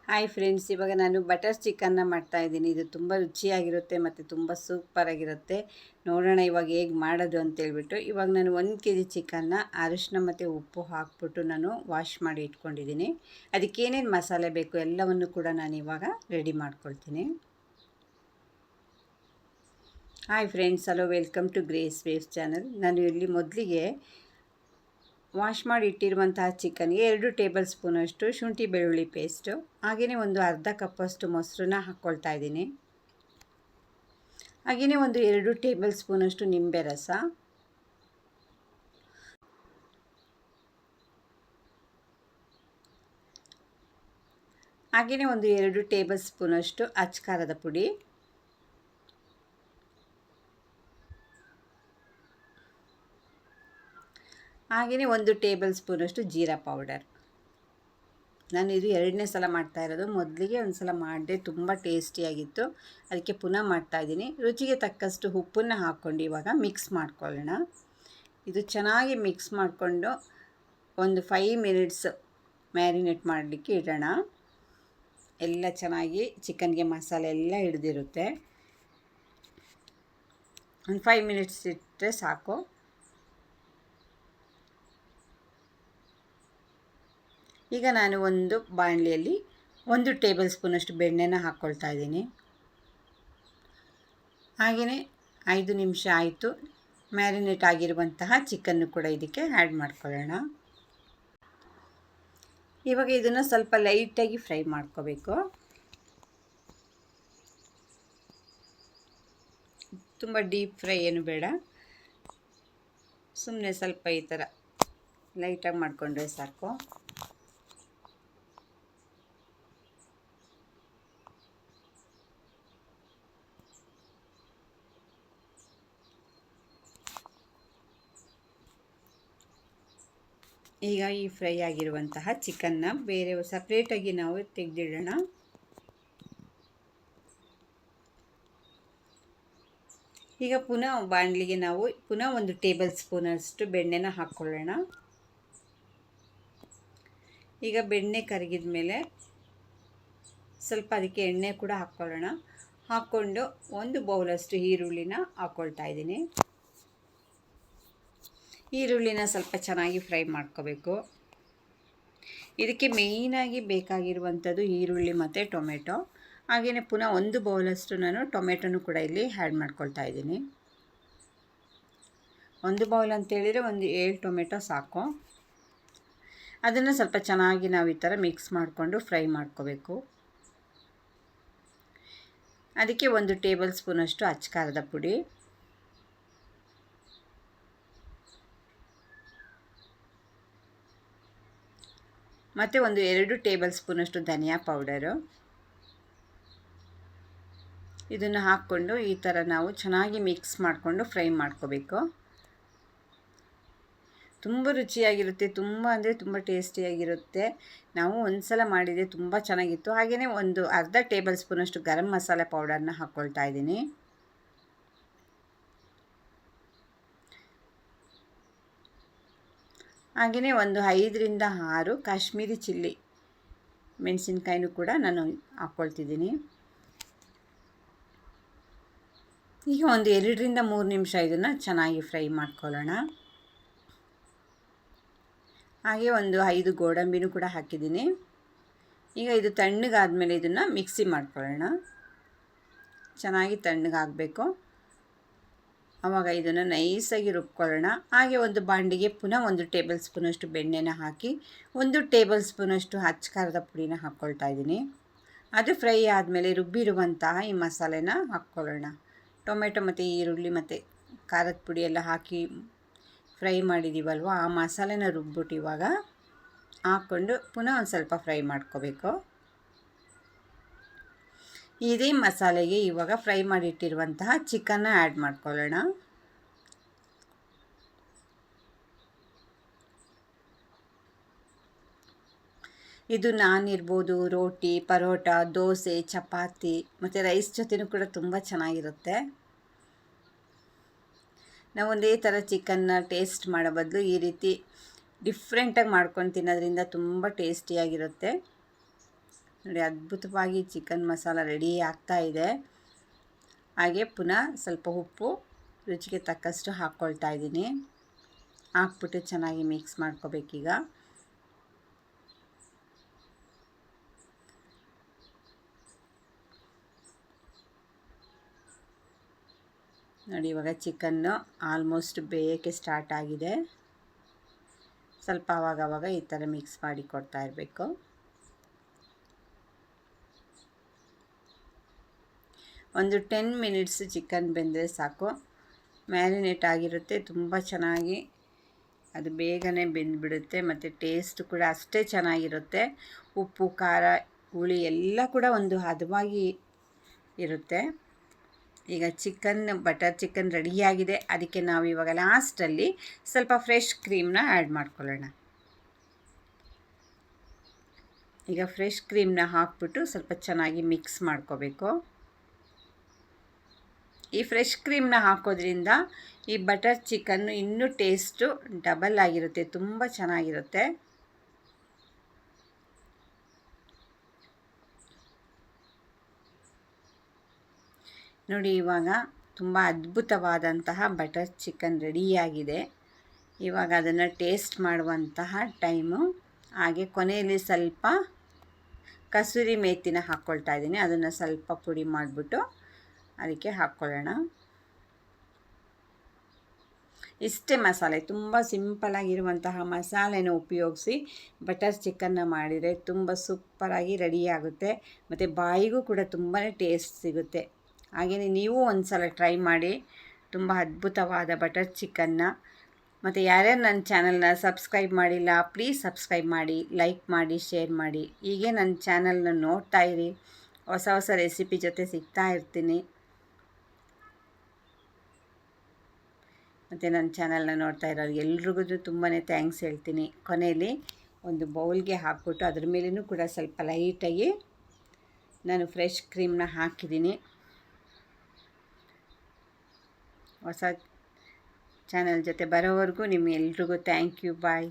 Hi friends, ಇವಾಗ ನಾನು butter ಚಿಕನ್ನ ಮಾಡ್ತಾಯಿದ್ದೀನಿ. ಇದು ತುಂಬ ರುಚಿಯಾಗಿರುತ್ತೆ ಮತ್ತು ತುಂಬ ಸೂಪರಾಗಿರುತ್ತೆ. ನೋಡೋಣ ಇವಾಗ ಹೇಗೆ ಮಾಡೋದು ಅಂತೇಳ್ಬಿಟ್ಟು. ಇವಾಗ ನಾನು 1 kg ಚಿಕನ್ನ ಅರಿಶಿನ ಮತ್ತು ಉಪ್ಪು ಹಾಕ್ಬಿಟ್ಟು ನಾನು ವಾಶ್ ಮಾಡಿ ಇಟ್ಕೊಂಡಿದ್ದೀನಿ. ಅದಕ್ಕೇನೇನು ಮಸಾಲೆ ಬೇಕು ಎಲ್ಲವನ್ನು ಕೂಡ ನಾನು ಇವಾಗ ರೆಡಿ ಮಾಡ್ಕೊಳ್ತೀನಿ. Hi friends, hello, welcome to Grace Waves channel. ನಾನು ಇಲ್ಲಿ ಮೊದಲಿಗೆ ವಾಶ್ ಮಾಡಿ ಇಟ್ಟಿರುವಂತಹ ಚಿಕನ್ಗೆ 2 ಟೇಬಲ್ ಸ್ಪೂನಷ್ಟು ಶುಂಠಿ ಬೆಳ್ಳುಳ್ಳಿ ಪೇಸ್ಟು, ಹಾಗೆಯೇ ಒಂದು ಅರ್ಧ ಕಪ್ಪಷ್ಟು ಮೊಸರನ್ನ ಹಾಕ್ಕೊಳ್ತಾ ಇದ್ದೀನಿ. ಹಾಗೆಯೇ ಒಂದು 2 ಟೇಬಲ್ ಸ್ಪೂನಷ್ಟು ನಿಂಬೆ ರಸ, ಹಾಗೆಯೇ ಒಂದು 2 ಟೇಬಲ್ ಸ್ಪೂನಷ್ಟು ಅಚ್ಚ ಪುಡಿ, ಹಾಗೆಯೇ 1 ಟೇಬಲ್ ಸ್ಪೂನಷ್ಟು ಜೀರಾ ಪೌಡರ್. ನಾನು ಇದು 2ನೇ ಸಲ ಮಾಡ್ತಾ ಇರೋದು. ಮೊದಲಿಗೆ ಒಂದು ಸಲ ಮಾಡಿದೆ, ತುಂಬ ಟೇಸ್ಟಿಯಾಗಿತ್ತು. ಅದಕ್ಕೆ ಪುನಃ ಮಾಡ್ತಾಯಿದ್ದೀನಿ. ರುಚಿಗೆ ತಕ್ಕಷ್ಟು ಉಪ್ಪನ್ನು ಹಾಕ್ಕೊಂಡು ಇವಾಗ ಮಿಕ್ಸ್ ಮಾಡ್ಕೊಳ್ಳೋಣ. ಇದು ಚೆನ್ನಾಗಿ ಮಿಕ್ಸ್ ಮಾಡಿಕೊಂಡು ಒಂದು 5 ಮಿನಿಟ್ಸ್ ಮ್ಯಾರಿನೇಟ್ ಮಾಡಲಿಕ್ಕೆ ಇಡೋಣ. ಎಲ್ಲ ಚೆನ್ನಾಗಿ ಚಿಕನ್ಗೆ ಮಸಾಲೆ ಎಲ್ಲ ಹಿಡಿದಿರುತ್ತೆ. ಒಂದು 5 ಮಿನಿಟ್ಸ್ ಇಟ್ಟರೆ ಸಾಕು. ಈಗ ನಾನು ಒಂದು ಬಾಣಲೆಯಲ್ಲಿ 1 ಟೇಬಲ್ ಸ್ಪೂನಷ್ಟು ಬೆಣ್ಣೆನ ಹಾಕ್ಕೊಳ್ತಾ ಇದ್ದೀನಿ. ಹಾಗೆಯೇ 5 ನಿಮಿಷ ಆಯಿತು. ಮ್ಯಾರಿನೇಟ್ ಆಗಿರುವಂತಹ ಚಿಕನ್ನು ಕೂಡ ಇದಕ್ಕೆ ಆ್ಯಡ್ ಮಾಡ್ಕೊಳ್ಳೋಣ. ಇವಾಗ ಇದನ್ನು ಸ್ವಲ್ಪ ಲೈಟಾಗಿ ಫ್ರೈ ಮಾಡ್ಕೋಬೇಕು. ತುಂಬ ಡೀಪ್ ಫ್ರೈ ಏನು ಬೇಡ, ಸುಮ್ಮನೆ ಸ್ವಲ್ಪ ಈ ಥರ ಲೈಟಾಗಿ ಮಾಡಿಕೊಂಡ್ರೆ ಸಾಕು. ಈಗ ಈ ಫ್ರೈ ಆಗಿರುವಂತಹ ಚಿಕನ್ನ ಬೇರೆ ಸಪ್ರೇಟಾಗಿ ನಾವು ತೆಗೆದಿಡೋಣ. ಈಗ ಪುನಃ ಬಾಣಲಿಗೆ ನಾವು ಪುನಃ 1 ಟೇಬಲ್ ಸ್ಪೂನಷ್ಟು ಬೆಣ್ಣೆನ ಹಾಕ್ಕೊಳ್ಳೋಣ. ಈಗ ಬೆಣ್ಣೆ ಕರಗಿದ ಮೇಲೆ ಸ್ವಲ್ಪ ಅದಕ್ಕೆ ಎಣ್ಣೆ ಕೂಡ ಹಾಕ್ಕೊಳ್ಳೋಣ. ಹಾಕ್ಕೊಂಡು 1 ಬೌಲಷ್ಟು ಈರುಳ್ಳಿನ ಹಾಕ್ಕೊಳ್ತಾ ಇದ್ದೀನಿ. ಈರುಳ್ಳಿನ ಸ್ವಲ್ಪ ಚೆನ್ನಾಗಿ ಫ್ರೈ ಮಾಡ್ಕೋಬೇಕು. ಇದಕ್ಕೆ ಮೇಯ್ನಾಗಿ ಬೇಕಾಗಿರುವಂಥದ್ದು ಈರುಳ್ಳಿ ಮತ್ತು ಟೊಮೆಟೊ. ಹಾಗೆಯೇ ಪುನಃ 1 ಬೌಲಷ್ಟು ನಾನು ಟೊಮೆಟೊನೂ ಕೂಡ ಇಲ್ಲಿ ಆ್ಯಡ್ ಮಾಡ್ಕೊಳ್ತಾ ಇದ್ದೀನಿ. 1 ಬೌಲ್ ಅಂತೇಳಿದರೆ ಒಂದು 7 ಟೊಮೆಟೊ ಸಾಕು. ಅದನ್ನು ಸ್ವಲ್ಪ ಚೆನ್ನಾಗಿ ನಾವು ಈ ಥರ ಮಿಕ್ಸ್ ಮಾಡಿಕೊಂಡು ಫ್ರೈ ಮಾಡ್ಕೋಬೇಕು. ಅದಕ್ಕೆ 1 ಟೇಬಲ್ ಸ್ಪೂನಷ್ಟು ಅಚ್ಚ ಪುಡಿ, ಮತ್ತು ಒಂದು 2 ಟೇಬಲ್ ಸ್ಪೂನಷ್ಟು ಧನಿಯಾ ಪೌಡರು. ಇದನ್ನು ಹಾಕ್ಕೊಂಡು ಈ ಥರ ನಾವು ಚೆನ್ನಾಗಿ ಮಿಕ್ಸ್ ಮಾಡಿಕೊಂಡು ಫ್ರೈ ಮಾಡ್ಕೋಬೇಕು. ತುಂಬ ರುಚಿಯಾಗಿರುತ್ತೆ, ತುಂಬ ಅಂದರೆ ತುಂಬ ಟೇಸ್ಟಿಯಾಗಿರುತ್ತೆ. ನಾವು ಒಂದು ಸಲ ಮಾಡಿದರೆ ತುಂಬ ಚೆನ್ನಾಗಿತ್ತು. ಹಾಗೆಯೇ ಒಂದು ಅರ್ಧ ಟೇಬಲ್ ಸ್ಪೂನಷ್ಟು ಗರಂ ಮಸಾಲೆ ಪೌಡರ್ನ ಹಾಕ್ಕೊಳ್ತಾ ಇದ್ದೀನಿ. ಹಾಗೆಯೇ ಒಂದು 5 ರಿಂದ 6 ಕಾಶ್ಮೀರಿ ಚಿಲ್ಲಿ ಮೆಣಸಿನ್ಕಾಯಿನೂ ಕೂಡ ನಾನು ಹಾಕ್ಕೊಳ್ತಿದ್ದೀನಿ. ಈಗ ಒಂದು 2 ರಿಂದ 3 ನಿಮಿಷ ಇದನ್ನು ಚೆನ್ನಾಗಿ ಫ್ರೈ ಮಾಡ್ಕೊಳ್ಳೋಣ. ಹಾಗೆ ಒಂದು 5 ಗೋಡಂಬಿನೂ ಕೂಡ ಹಾಕಿದ್ದೀನಿ. ಈಗ ಇದು ತಣ್ಣಗಾದ್ಮೇಲೆ ಇದನ್ನು ಮಿಕ್ಸಿ ಮಾಡ್ಕೊಳ್ಳೋಣ. ಚೆನ್ನಾಗಿ ತಣ್ಣಗಾಗಬೇಕು, ಆವಾಗ ಇದನ್ನು ನೈಸಾಗಿ ರುಬ್ಕೊಳ್ಳೋಣ. ಹಾಗೆ ಒಂದು ಬಾಂಡಿಗೆ ಪುನಃ 1 ಟೇಬಲ್ ಸ್ಪೂನಷ್ಟು ಬೆಣ್ಣೆನ ಹಾಕಿ 1 ಟೇಬಲ್ ಸ್ಪೂನಷ್ಟು ಅಚ್ಚ ಪುಡಿನ ಹಾಕ್ಕೊಳ್ತಾ ಇದ್ದೀನಿ. ಅದು ಫ್ರೈ ಆದಮೇಲೆ ರುಬ್ಬಿರುವಂತಹ ಈ ಮಸಾಲೆನ ಹಾಕ್ಕೊಳ್ಳೋಣ. ಟೊಮೆಟೊ ಮತ್ತು ಈರುಳ್ಳಿ ಮತ್ತು ಖಾರದ ಪುಡಿ ಎಲ್ಲ ಹಾಕಿ ಫ್ರೈ ಮಾಡಿದ್ದೀವಲ್ವ, ಆ ಮಸಾಲೆನ ರುಬ್ಬಿಟ್ಟು ಇವಾಗ ಹಾಕ್ಕೊಂಡು ಪುನಃ ಒಂದು ಸ್ವಲ್ಪ ಫ್ರೈ ಮಾಡ್ಕೋಬೇಕು. ಇದೇ ಮಸಾಲೆಗೆ ಇವಾಗ ಫ್ರೈ ಮಾಡಿಟ್ಟಿರುವಂತಹ ಚಿಕನ್ನ ಆ್ಯಡ್ ಮಾಡ್ಕೊಳ್ಳೋಣ. ಇದು ನಾನ್ ಇರ್ಬೋದು, ರೋಟಿ, ಪರೋಟ, ದೋಸೆ, ಚಪಾತಿ ಮತ್ತು ರೈಸ್ ಜೊತೆನೂ ಕೂಡ ತುಂಬ ಚೆನ್ನಾಗಿರುತ್ತೆ. ನಾವು ಒಂದೇ ಥರ ಚಿಕನ್ನ ಟೇಸ್ಟ್ ಮಾಡೋ ಬದಲು ಈ ರೀತಿ ಡಿಫ್ರೆಂಟಾಗಿ ಮಾಡ್ಕೊಂಡು ತಿನ್ನೋದ್ರಿಂದ ತುಂಬ ಟೇಸ್ಟಿಯಾಗಿರುತ್ತೆ. ನೋಡಿ ಅದ್ಭುತವಾಗಿ ಚಿಕನ್ ಮಸಾಲ ರೆಡಿ ಆಗ್ತಾ ಇದೆ. ಹಾಗೆ ಪುನಃ ಸ್ವಲ್ಪ ಉಪ್ಪು ರುಚಿಗೆ ತಕ್ಕಷ್ಟು ಹಾಕ್ಕೊಳ್ತಾ ಇದ್ದೀನಿ. ಹಾಕ್ಬಿಟ್ಟು ಚೆನ್ನಾಗಿ ಮಿಕ್ಸ್ ಮಾಡ್ಕೋಬೇಕೀಗ. ನೋಡಿ ಇವಾಗ ಚಿಕನ್ನು ಆಲ್ಮೋಸ್ಟ್ ಬೇಯೋಕ್ಕೆ ಸ್ಟಾರ್ಟ್ ಆಗಿದೆ. ಸ್ವಲ್ಪ ಆವಾಗವಾಗ ಈ ಥರ ಮಿಕ್ಸ್ ಮಾಡಿ ಕೊಡ್ತಾ ಇರಬೇಕು. ಒಂದು 10 ಮಿನಿಟ್ಸ್ ಚಿಕನ್ ಬೆಂದರೆ ಸಾಕು. ಮ್ಯಾರಿನೇಟ್ ಆಗಿರುತ್ತೆ, ತುಂಬ ಚೆನ್ನಾಗಿ ಅದು ಬೇಗನೆ ಬೆಂದುಬಿಡುತ್ತೆ ಮತ್ತು ಟೇಸ್ಟ್ ಕೂಡ ಅಷ್ಟೇ ಚೆನ್ನಾಗಿರುತ್ತೆ. ಉಪ್ಪು ಖಾರ ಹುಳಿ ಎಲ್ಲ ಕೂಡ ಒಂದು ಹದವಾಗಿ ಇರುತ್ತೆ. ಈಗ ಬಟರ್ ಚಿಕನ್ ರೆಡಿಯಾಗಿದೆ. ಅದಕ್ಕೆ ನಾವು ಇವಾಗ ಲಾಸ್ಟಲ್ಲಿ ಸ್ವಲ್ಪ ಫ್ರೆಶ್ ಕ್ರೀಮ್ನ ಆ್ಯಡ್ ಮಾಡ್ಕೊಳ್ಳೋಣ. ಈಗ ಫ್ರೆಶ್ ಕ್ರೀಮ್ನ ಹಾಕ್ಬಿಟ್ಟು ಸ್ವಲ್ಪ ಚೆನ್ನಾಗಿ ಮಿಕ್ಸ್ ಮಾಡ್ಕೋಬೇಕು. ಈ ಫ್ರೆಶ್ ಕ್ರೀಮ್ನ ಹಾಕೋದ್ರಿಂದ ಈ ಬಟರ್ ಚಿಕನ್ನು ಇನ್ನೂ ಟೇಸ್ಟು ಡಬಲ್ ಆಗಿರುತ್ತೆ, ತುಂಬ ಚೆನ್ನಾಗಿರುತ್ತೆ. ನೋಡಿ ಇವಾಗ ತುಂಬ ಅದ್ಭುತವಾದಂತಹ ಬಟರ್ ಚಿಕನ್ ರೆಡಿಯಾಗಿದೆ. ಇವಾಗ ಅದನ್ನು ಟೇಸ್ಟ್ ಮಾಡುವಂತಹ ಟೈಮು. ಹಾಗೆ ಕೊನೆಯಲ್ಲಿ ಸ್ವಲ್ಪ ಕಸೂರಿ ಮೇಥಿನ ಹಾಕ್ಕೊಳ್ತಾ ಇದ್ದೀನಿ. ಅದನ್ನು ಸ್ವಲ್ಪ ಪುಡಿ ಮಾಡಿಬಿಟ್ಟು ಅದಕ್ಕೆ ಹಾಕ್ಕೊಳ್ಳೋಣ. ಇಷ್ಟೇ ಮಸಾಲೆ, ತುಂಬ ಸಿಂಪಲಾಗಿರುವಂತಹ ಮಸಾಲೆನ ಉಪಯೋಗಿಸಿ ಬಟರ್ ಚಿಕನ್ನ ಮಾಡಿದರೆ ತುಂಬ ಸೂಪರಾಗಿ ರೆಡಿಯಾಗುತ್ತೆ ಮತ್ತು ಬಾಯಿಗೂ ಕೂಡ ತುಂಬಾ ಟೇಸ್ಟ್ ಸಿಗುತ್ತೆ. ಹಾಗೆಯೇ ನೀವು ಒಂದು ಸಲ ಟ್ರೈ ಮಾಡಿ, ತುಂಬ ಅದ್ಭುತವಾದ ಬಟರ್ ಚಿಕನ್ನ. ಮತ್ತು ಯಾರ್ಯಾರು ನನ್ನ ಚಾನಲ್ನ ಸಬ್ಸ್ಕ್ರೈಬ್ ಮಾಡಿಲ್ಲ ಪ್ಲೀಸ್ ಸಬ್ಸ್ಕ್ರೈಬ್ ಮಾಡಿ, ಲೈಕ್ ಮಾಡಿ, ಶೇರ್ ಮಾಡಿ. ಹೀಗೆ ನನ್ನ ಚಾನಲ್ನ ನೋಡ್ತಾ ಇರಿ, ಹೊಸ ಹೊಸ ರೆಸಿಪಿ ಜೊತೆ ಸಿಗ್ತಾ ಇರ್ತೀನಿ. ಮತ್ತು ನನ್ನ ಚಾನಲ್ನ ನೋಡ್ತಾ ಇರೋರು ಎಲ್ರಿಗೂ ತುಂಬಾ ಥ್ಯಾಂಕ್ಸ್ ಹೇಳ್ತೀನಿ. ಕೊನೆಯಲ್ಲಿ ಒಂದು ಬೌಲ್ಗೆ ಹಾಕ್ಬಿಟ್ಟು ಅದ್ರ ಮೇಲೂ ಕೂಡ ಸ್ವಲ್ಪ ಲೈಟಾಗಿ ನಾನು ಫ್ರೆಶ್ ಕ್ರೀಮ್ನ ಹಾಕಿದ್ದೀನಿ. ಹೊಸ ಚಾನಲ್ ಜೊತೆ ಬರೋವರೆಗೂ ನಿಮ್ಮೆಲ್ರಿಗೂ ಥ್ಯಾಂಕ್ ಯು. ಬಾಯ್.